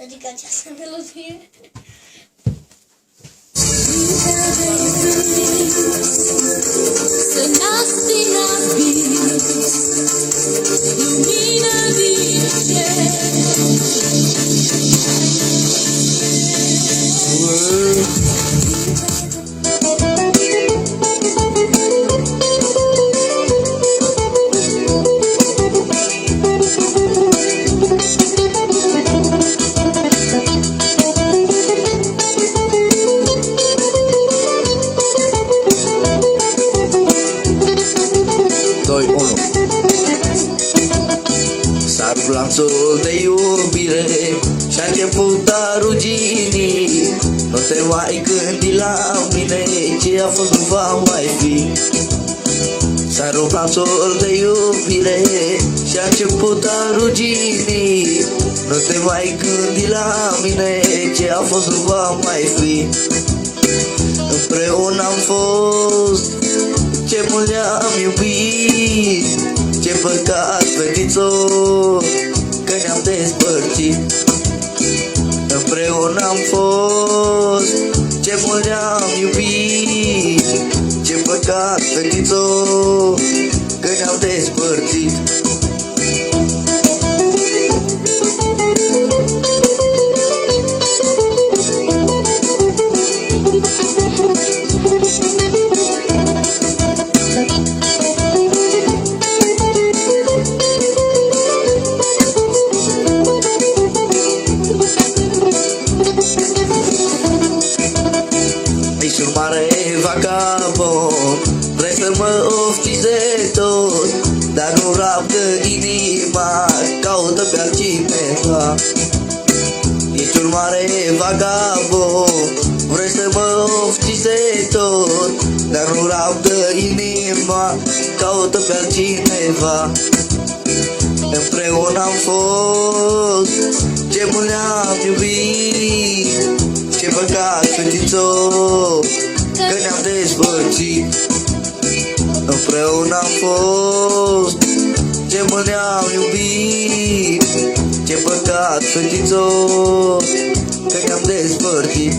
Adică această melodie. Să nasc din abis, lumină din S-a lanțul de iubire și-a început a ruginii. Nu te mai gândi la mine, ce a fost nu va mai fi. S-a rupt lanțul de iubire și-a început a ruginii. Nu te mai gândi la mine, ce a fost nu va mai fi. Împreună am fost, ce mult ne-am iubit. Ce păcat, fetițo, că ne-am despărțit. Împreună am fost, ce mult ne-am iubit. Ce păcat, fetițo, că ne-am despărțit. Ești un mare vagabond, vrei să mă oftiți de tot, dar nu rabdă inima, caută pe altcineva. Ești un mare vagabond, vrei să mă oftiți de tot, dar nu rabdă inima, caută pe altcineva. Împreună am fost, ce mult ne-am iubit. Ce păcat, fetițo, că ne-am despărțit. Împreună am fost, ce mult ne-am iubit. Ce păcat, fetițo, că ne-am despărțit.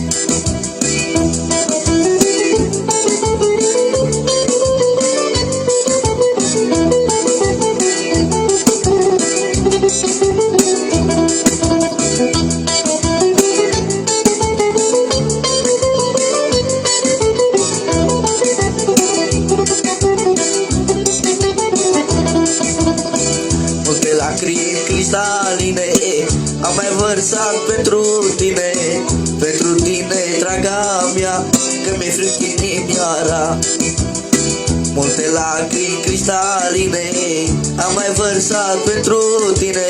Multe lacrimi cristaline am mai vărsat pentru tine, draga mea, că mi-e fric inimioara. Multe lacrimi cristaline am mai vărsat pentru tine,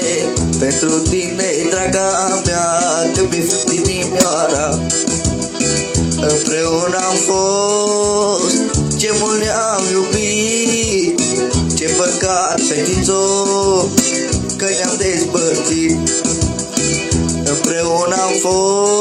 draga mea, că mi-e fric inimioara. Împreună am fost, ce mult ne-am iubit. Ce păcat, fetițo, că ne-am despărțit. Împreună am fost,